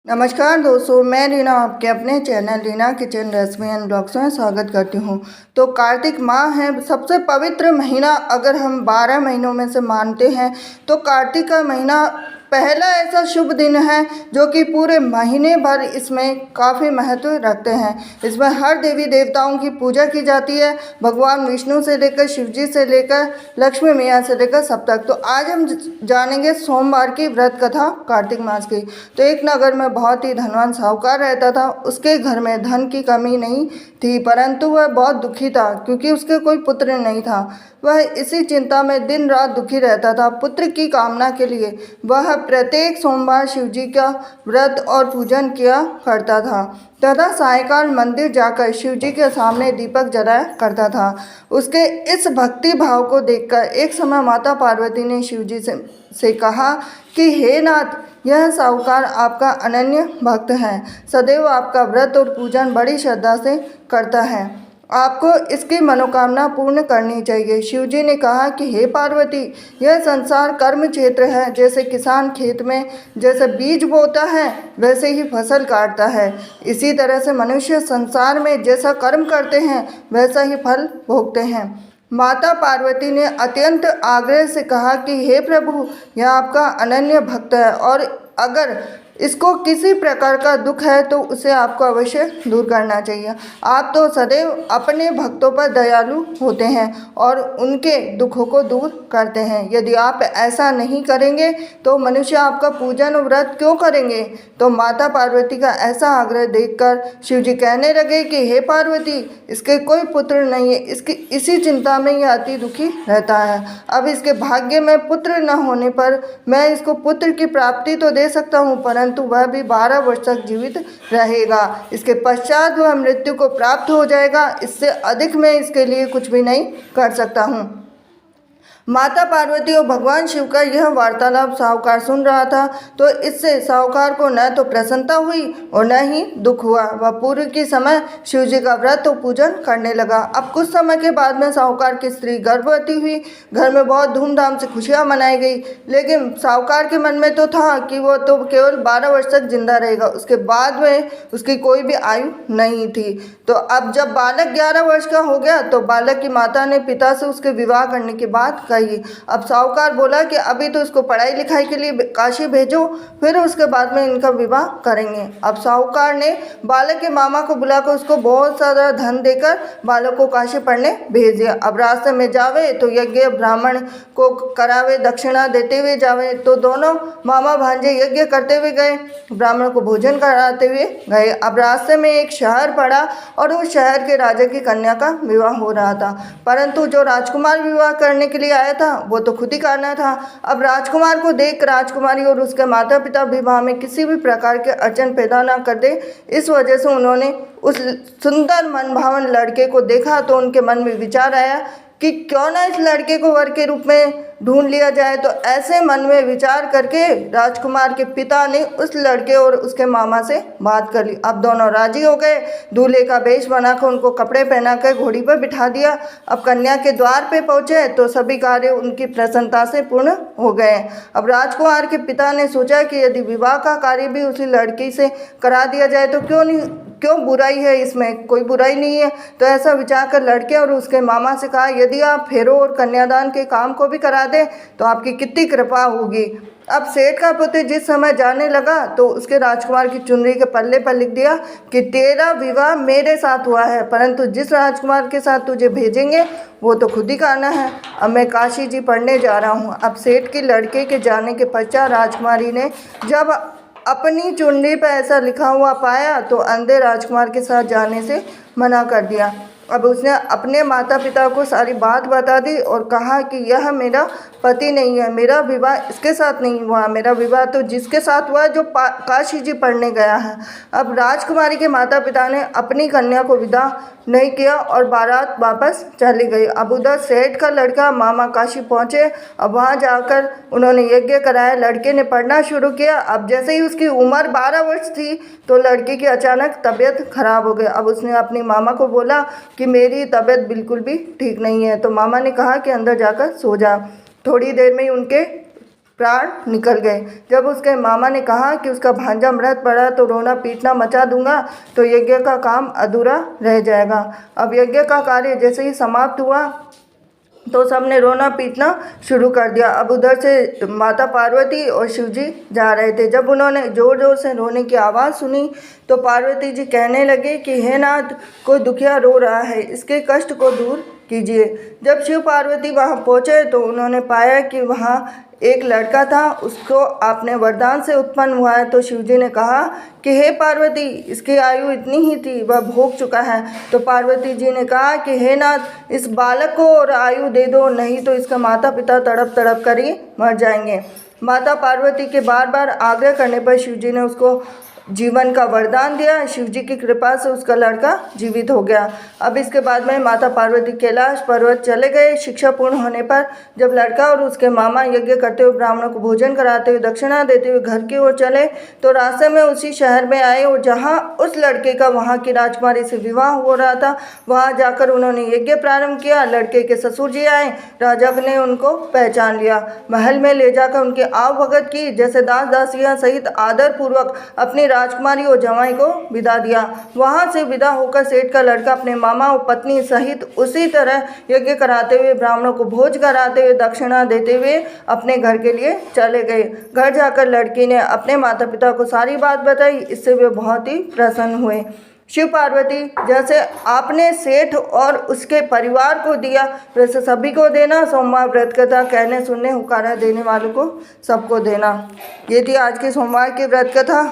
नमस्कार दोस्तों, मैं रीना आपके अपने channel Reena kitchen recipe and blogs में स्वागत करती हूँ। तो कार्तिक माह है, सबसे पवित्र महीना अगर हम 12 महीनों में से मानते हैं तो कार्तिक का महीना पहला ऐसा शुभ दिन है जो कि पूरे महीने भर इसमें काफ़ी महत्व रखते हैं। इसमें हर देवी देवताओं की पूजा की जाती है, भगवान विष्णु से लेकर शिव जी से लेकर लक्ष्मी मैया से लेकर सब तक। तो आज हम जानेंगे सोमवार की व्रत कथा कार्तिक मास की। तो एक नगर में बहुत ही धनवान साहूकार रहता था। उसके घर में धन की कमी नहीं थी, परंतु वह बहुत दुखी था क्योंकि उसके कोई पुत्र नहीं था। वह इसी चिंता में दिन रात दुखी रहता था। पुत्र की कामना के लिए वह प्रत्येक सोमवार शिव जी का व्रत और पूजन किया करता था तथा सायंकाल मंदिर जाकर शिव जी के सामने दीपक जलाया करता था। उसके इस भक्ति भाव को देखकर एक समय माता पार्वती ने शिव जी से कहा कि हे नाथ, यह साहूकार आपका अनन्य भक्त है, सदैव आपका व्रत और पूजन बड़ी श्रद्धा से करता है, आपको इसकी मनोकामना पूर्ण करनी चाहिए। शिव जी ने कहा कि हे पार्वती, यह संसार कर्म क्षेत्र है। जैसे किसान खेत में जैसे बीज बोता है वैसे ही फसल काटता है, इसी तरह से मनुष्य संसार में जैसा कर्म करते हैं वैसा ही फल भोगते हैं। माता पार्वती ने अत्यंत आग्रह से कहा कि हे प्रभु, यह आपका अनन्य भक्त है और अगर इसको किसी प्रकार का दुख है तो उसे आपको अवश्य दूर करना चाहिए। आप तो सदैव अपने भक्तों पर दयालु होते हैं और उनके दुखों को दूर करते हैं। यदि आप ऐसा नहीं करेंगे तो मनुष्य आपका पूजन और व्रत क्यों करेंगे। तो माता पार्वती का ऐसा आग्रह देखकर शिव जी कहने लगे कि हे पार्वती, इसके कोई पुत्र नहीं है, इसकी इसी चिंता में यह अति दुखी रहता है। अब इसके भाग्य में पुत्र न होने पर मैं इसको पुत्र की प्राप्ति तो दे सकता हूँ, परंतु वह भी 12 वर्ष तक जीवित रहेगा। इसके पश्चात वह मृत्यु को प्राप्त हो जाएगा। इससे अधिक मैं इसके लिए कुछ भी नहीं कर सकता हूँ। माता पार्वती और भगवान शिव का यह वार्तालाप साहूकार सुन रहा था, तो इससे साहूकार को न तो प्रसन्नता हुई और न ही दुख हुआ। वह पूर्व के समय शिव जी का व्रत और पूजन करने लगा। अब कुछ समय के बाद में साहूकार की स्त्री गर्भवती हुई। घर में बहुत धूमधाम से खुशियाँ मनाई गई, लेकिन साहूकार के मन में तो था कि वो तो केवल 12 वर्ष तक जिंदा रहेगा, उसके बाद में उसकी कोई भी आयु नहीं थी। तो अब जब बालक 11 वर्ष का हो गया तो बालक की माता ने पिता से उसके विवाह करने की बात कही। अब साहूकार बोला कि अभी तो इसको पढ़ाई लिखाई के लिए काशी भेजो, फिर उसके बाद में इनका विवाह करेंगे। अब साहूकार ने बालक के मामा को बुलाकर उसको बहुत सारा धन देकर बालक को काशी पढ़ने भेज दिया। अब रास्ते में जावे तो यज्ञ ब्राह्मण को करावे, दक्षिणा देते हुए जावे। तो दोनों मामा भांजे यज्ञ करते हुए गए, ब्राह्मण को भोजन कराते हुए गए। अब रास्ते में एक शहर पड़ा और उस शहर के राजा की कन्या का विवाह हो रहा था, परंतु जो राजकुमार विवाह करने के लिए आया था वो तो खुद ही करना था। अब राजकुमार को देख राजकुमारी और उसके माता पिता विवाह में किसी भी प्रकार के अड़चन पैदा ना कर दे, इस वजह से उन्होंने उस सुंदर मनभावन लड़के को देखा तो उनके मन में विचार आया कि क्यों ना इस लड़के को वर के रूप में ढूंढ लिया जाए। तो ऐसे मन में विचार करके राजकुमार के पिता ने उस लड़के और उसके मामा से बात कर ली। अब दोनों राजी हो गए। दूल्हे का वेश बनाकर उनको कपड़े पहनाकर घोड़ी पर बिठा दिया। अब कन्या के द्वार पे पहुंचे तो सभी कार्य उनकी प्रसन्नता से पूर्ण हो गए। अब राजकुमार के पिता ने सोचा कि यदि विवाह का कार्य भी उसी लड़की से करा दिया जाए तो क्यों बुराई है, इसमें कोई बुराई नहीं है। तो ऐसा विचार कर लड़के और उसके मामा से कहा, यदि आप फेरों और कन्यादान के काम को भी करा दें तो आपकी कितनी कृपा होगी। अब सेठ का पुत्र जिस समय जाने लगा तो उसके राजकुमार की चुनरी के पल्ले पर लिख दिया कि तेरा विवाह मेरे साथ हुआ है, परंतु जिस राजकुमार के साथ तुझे भेजेंगे वो तो खुद ही करना है। अब मैं काशी जी पढ़ने जा रहा हूँ। अब सेठ के लड़के के जाने के पश्चात राजकुमारी ने जब अपनी चुनरी पर ऐसा लिखा हुआ पाया तो अंधे राजकुमार के साथ जाने से मना कर दिया। अब उसने अपने माता पिता को सारी बात बता दी और कहा कि यह मेरा पति नहीं है, मेरा विवाह इसके साथ नहीं हुआ, मेरा विवाह तो जिसके साथ हुआ जो काशी जी पढ़ने गया है। अब राजकुमारी के माता पिता ने अपनी कन्या को विदा नहीं किया और बारात वापस चली गई। अब उधर सेठ का लड़का मामा काशी पहुँचे। अब वहाँ जाकर उन्होंने यज्ञ कराया, लड़के ने पढ़ना शुरू किया। अब जैसे ही उसकी उम्र 12 वर्ष थी तो लड़के की अचानक तबीयत खराब हो गई। अब उसने अपनी मामा को बोला कि मेरी तबीयत बिल्कुल भी ठीक नहीं है। तो मामा ने कहा कि अंदर जाकर सो जा। थोड़ी देर में ही उनके प्राण निकल गए। जब उसके मामा ने कहा कि उसका भांजा मृत पड़ा तो रोना पीटना मचा दूंगा, तो यज्ञ का काम अधूरा रह जाएगा। अब यज्ञ का कार्य जैसे ही समाप्त हुआ तो सबने रोना पीटना शुरू कर दिया। अब उधर से माता पार्वती और शिव जी जा रहे थे। जब उन्होंने ज़ोर ज़ोर से रोने की आवाज़ सुनी तो पार्वती जी कहने लगे कि हे नाथ, कोई दुखिया रो रहा है, इसके कष्ट को दूर कीजिए। जब शिव पार्वती वहाँ पहुँचे तो उन्होंने पाया कि वहाँ एक लड़का था, उसको आपने वरदान से उत्पन्न हुआ है। तो शिव जी ने कहा कि हे पार्वती, इसकी आयु इतनी ही थी, वह भोग चुका है। तो पार्वती जी ने कहा कि हे नाथ, इस बालक को और आयु दे दो, नहीं तो इसका माता पिता तड़प तड़प कर ही मर जाएंगे। माता पार्वती के बार बार आग्रह करने पर शिव जी ने उसको जीवन का वरदान दिया। शिव जी की कृपा से उसका लड़का जीवित हो गया। अब इसके बाद में माता पार्वती कैलाश पर्वत चले गए। शिक्षा पूर्ण होने पर जब लड़का और उसके मामा यज्ञ करते हुए ब्राह्मणों को भोजन कराते हुए दक्षिणा देते हुए घर की ओर चले तो रास्ते में उसी शहर में आए और जहाँ उस लड़के का वहाँ की राजकुमारी से विवाह हो रहा था, वहाँ जाकर उन्होंने यज्ञ प्रारंभ किया। लड़के के ससुर जी आए, राजा ने उनको पहचान लिया, महल में ले जाकर उनकी आव भगत की, जैसे दास दासियाँ सहित आदर पूर्वक अपनी राजकुमारी और जवाई को विदा दिया। वहां से विदा होकर सेठ का लड़का अपने मामा और पत्नी सहित उसी तरह यज्ञ कराते हुए ब्राह्मणों को भोज कराते हुए दक्षिणा देते हुए अपने घर के लिए चले गए। घर जाकर लड़की ने अपने माता पिता को सारी बात बताई। इससे वे बहुत ही प्रसन्न हुए। शिव पार्वती, जैसे आपने सेठ और उसके परिवार को दिया वैसे सभी को देना। सोमवार व्रत कथा कहने सुनने हुकारा देने वालों को सबको देना। ये थी आज की सोमवार की व्रत कथा।